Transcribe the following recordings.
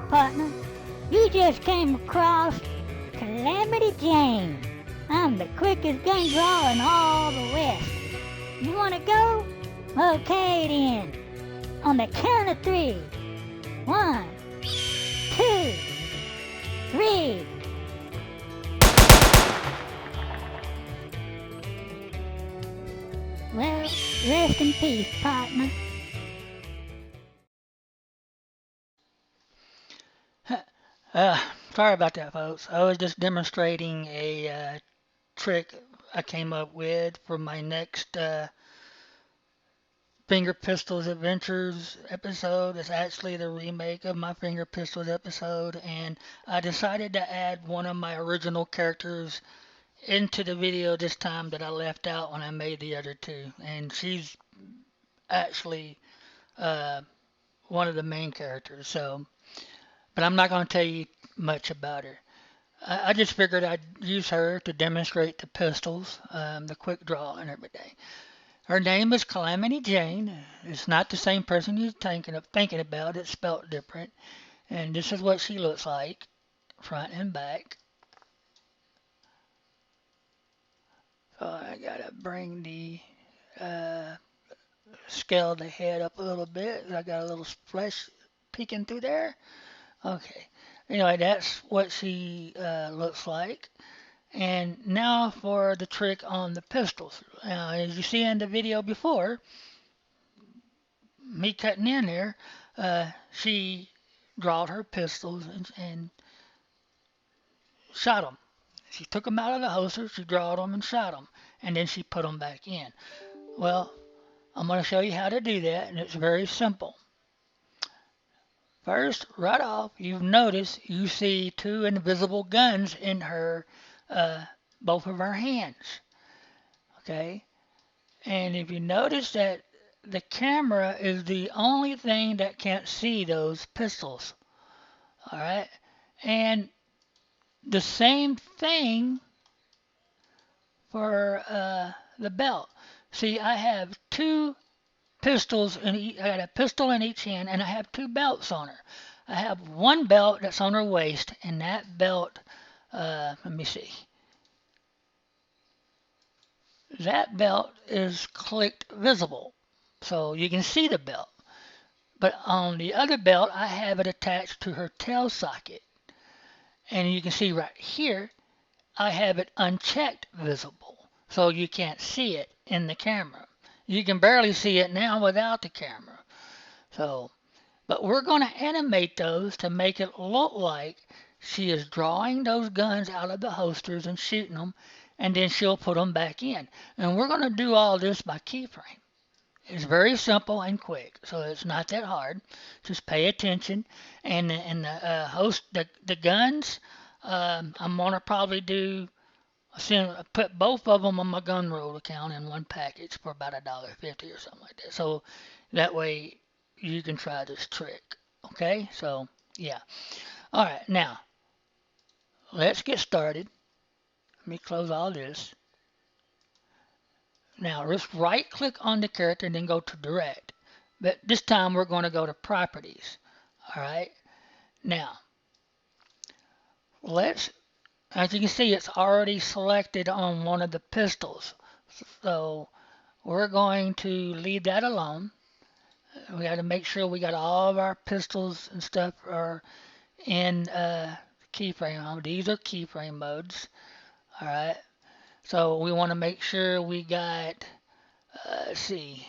partner. You just came across Calamity Jane. I'm the quickest gun drawer in all the West. You wanna go? Okay then. On the count of three. 1, 2, 3. Well, rest in peace, partner. Uh, Sorry about that, folks. I was just demonstrating a trick I came up with for my next Finger Pistols Adventures episode. It's actually the remake of my Finger Pistols episode, and I decided to add one of my original characters into the video this time that I left out when I made the other two. And she's actually uh, one of the main characters, so, but I'm not going to tell you much about her. I just figured I'd use her to demonstrate the pistols, the quick draw and everything. Her name is Calamity Jane. It's not the same person you're thinking about. It's spelled different. And this is what she looks like, front and back. So I gotta bring the scale the head up a little bit. I got a little flesh peeking through there. Okay. Anyway, that's what she looks like. And now for the trick on the pistols. As you see in the video before, me cutting in there, she drawed her pistols and shot them. She took them out of the holster, she drawed them and shot them, and then she put them back in. Well, I'm going to show you how to do that, and it's very simple. First, right off, you've noticed you see two invisible guns in her, both of her hands. Okay, and if you notice that the camera is the only thing that can't see those pistols. All right, and the same thing for the belt. See, I have two pistols I got a pistol in each hand, and I have two belts on her. I have one belt that's on her waist, and that belt, let me see, that belt is clicked visible, so you can see the belt. But on the other belt, I have it attached to her tail socket, and you can see right here, I have it unchecked visible, so you can't see it in the camera. You can barely see it now without the camera. So, but we're going to animate those to make it look like she is drawing those guns out of the holsters and shooting them, and then she'll put them back in. And we're going to do all this by keyframe. It's very simple and quick, so it's not that hard. Just pay attention. And the guns, I'm gonna probably put both of them on my gun roll account in one package for about $1.50 or something like that. So that way you can try this trick. Okay, so yeah. All right, now let's get started. Let me close all this. Now let's right click on the character and then go to direct. But this time we're going to go to properties. All right. Now let's, as you can see, it's already selected on one of the pistols. So we're going to leave that alone. We got to make sure we got all of our pistols and stuff are in keyframe mode. These are keyframe modes. All right. So we want to make sure we got, let's see,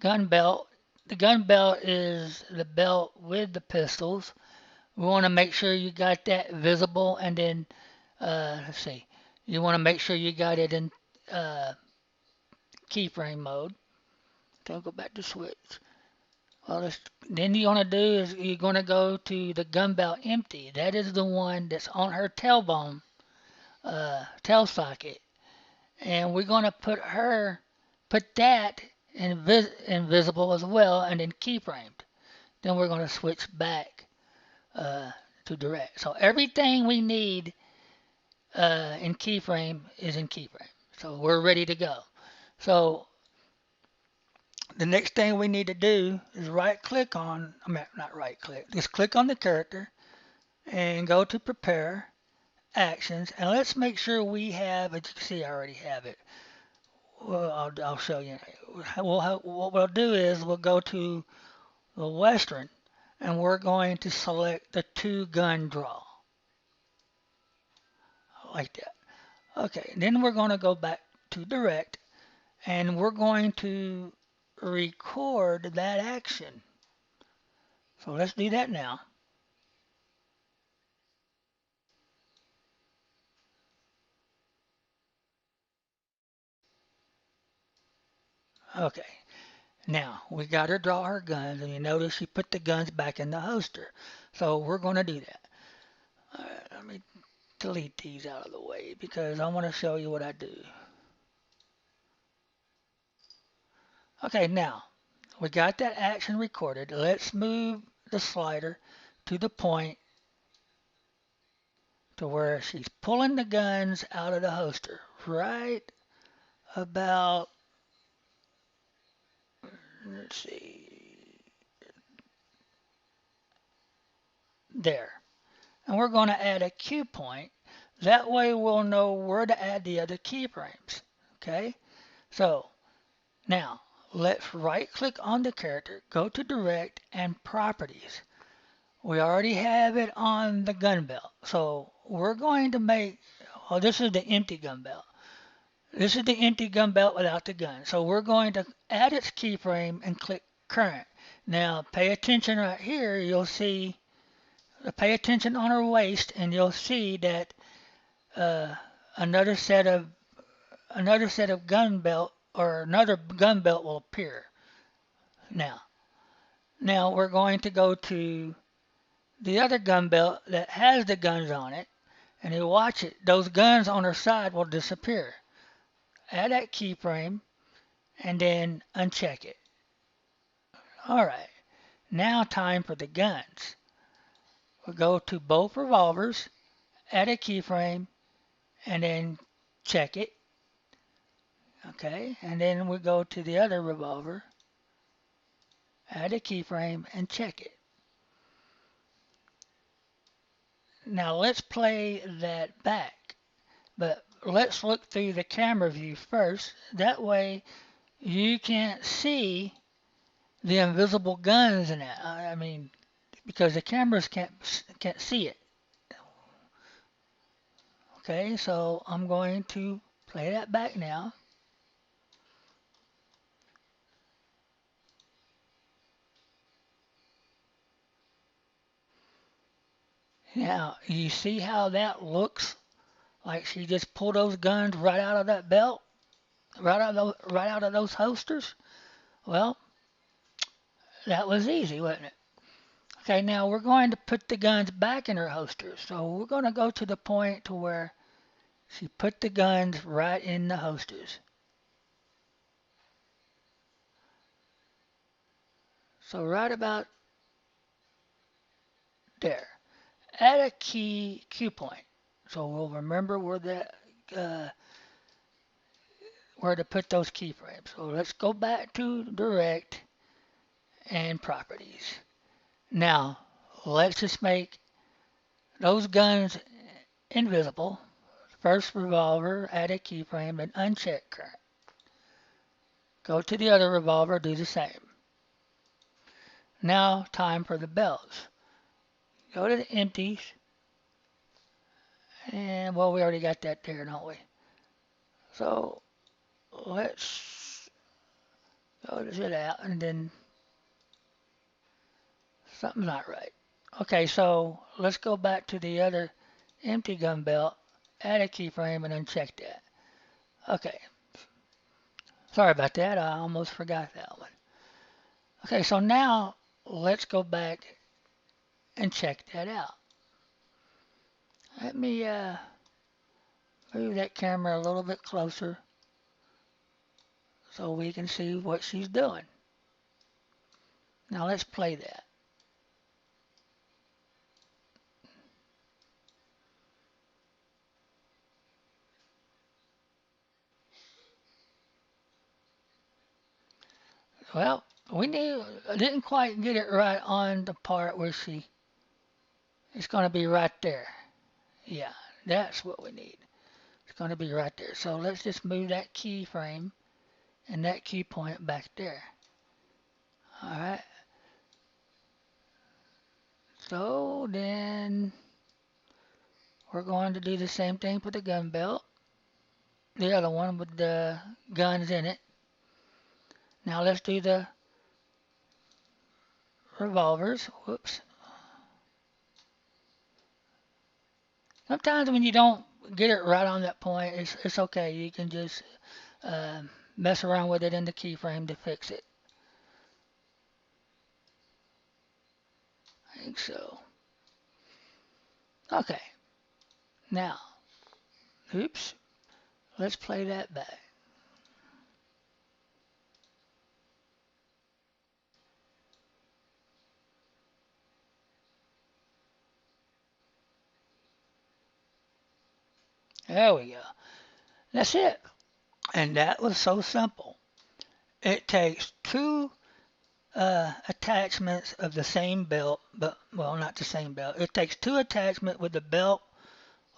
gun belt. The gun belt is the belt with the pistols. We want to make sure you got that visible, and then, let's see, you want to make sure you got it in keyframe mode. Don't go back to switch. Well, then you want to do is you're going to go to the gun belt empty. That is the one that's on her tailbone, tail socket. And we're going to put that invisible as well, and then keyframed. Then we're going to switch back to direct. So everything we need in keyframe is in keyframe. So we're ready to go. So the next thing we need to do is right click on, I mean not right click, just click on the character and go to prepare actions, and let's make sure we have, as you can see I already have it. Well, I'll show you. What we'll do is we'll go to the Western, and we're going to select the two gun draw, like that. Okay, then we're going to go back to direct, and we're going to record that action. So let's do that now. Okay, now we got her draw her guns, and you notice she put the guns back in the holster. So we're going to do that. Let me delete these out of the way because I want to show you what I do. Okay, now we got that action recorded. Let's move the slider to the point to where she's pulling the guns out of the holster. Right about, let's see, there. And we're going to add a cue point. That way we'll know where to add the other keyframes. Okay? So now let's right click on the character, go to direct and properties. We already have it on the gun belt. So we're going to make, well, this is the empty gun belt. This is the empty gun belt without the gun. So we're going to add its keyframe and click current. Now pay attention right here. You'll see, pay attention on her waist, and you'll see that uh, another set of gun belt or another gun belt will appear. Now, now we're going to go to the other gun belt that has the guns on it, and you watch it. Those guns on her side will disappear. Add that keyframe and then uncheck it. Alright, now time for the guns. We'll go to both revolvers, add a keyframe, and then check it. Okay, and then we go to the other revolver, add a keyframe, and check it. Now let's play that back, but let's look through the camera view first. That way you can't see the invisible guns in that. I mean, because the cameras can't see it. Okay, so I'm going to play that back now. Now, you see how that looks like she just pulled those guns right out of that belt? Right out of those holsters? Well, that was easy, wasn't it? Okay, now we're going to put the guns back in her holsters. So we're going to go to the point to where she put the guns right in the holsters. So right about there. Add a cue point. So we'll remember uh, where to put those keyframes. So let's go back to direct and properties. Now let's just make those guns invisible. First revolver, add a keyframe, and uncheck current. Go to the other revolver, do the same. Now time for the belts. Go to the empties, and well, we already got that there, don't we? So let's go to it out, and then something's not right. Okay, so let's go back to the other empty gun belt, add a keyframe, and uncheck that. Okay, sorry about that, I almost forgot that one. Okay, so now let's go back and check that out. Let me move that camera a little bit closer so we can see what she's doing. Now let's play that. Well, didn't quite get it right on the part where she, It's going to be right there. Yeah, that's what we need. It's going to be right there. So let's just move that keyframe and that key point back there. Alright, so then we're going to do the same thing for the gun belt. The other one with the guns in it. Now let's do the revolvers. Whoops. Sometimes when you don't get it right on that point, it's okay. You can just uh, mess around with it in the keyframe to fix it. I think so. Okay. Now, oops. Let's play that back. There we go. That's it. And that was so simple. It takes two attachments of the same belt, but well, not the same belt. It takes two attachments with the belt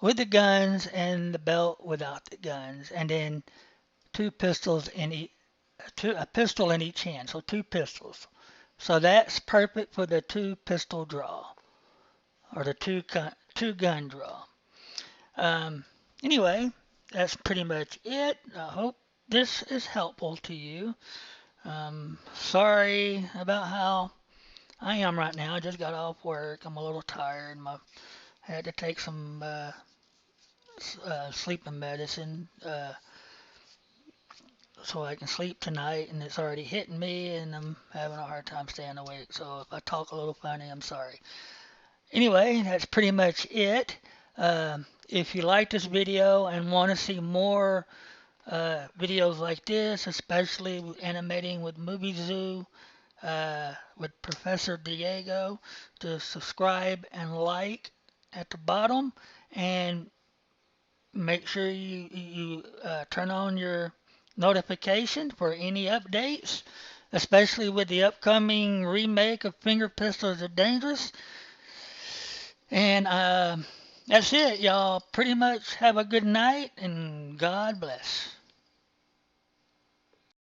with the guns and the belt without the guns, and then two pistols in each, a pistol in each hand, so two pistols. So that's perfect for the two pistol draw or the two gun draw. Um, anyway, that's pretty much it. I hope this is helpful to you. Sorry about how I am right now. I just got off work. I'm a little tired. I had to take some sleeping medicine so I can sleep tonight, and it's already hitting me, and I'm having a hard time staying awake. So if I talk a little funny, I'm sorry. Anyway, that's pretty much it. If you like this video and want to see more videos like this, especially animating with Muvizu, with Professor Diego, to subscribe and like at the bottom, and make sure you turn on your notification for any updates, especially with the upcoming remake of Finger Pistols Are Dangerous. And that's it, y'all. Pretty much have a good night and God bless.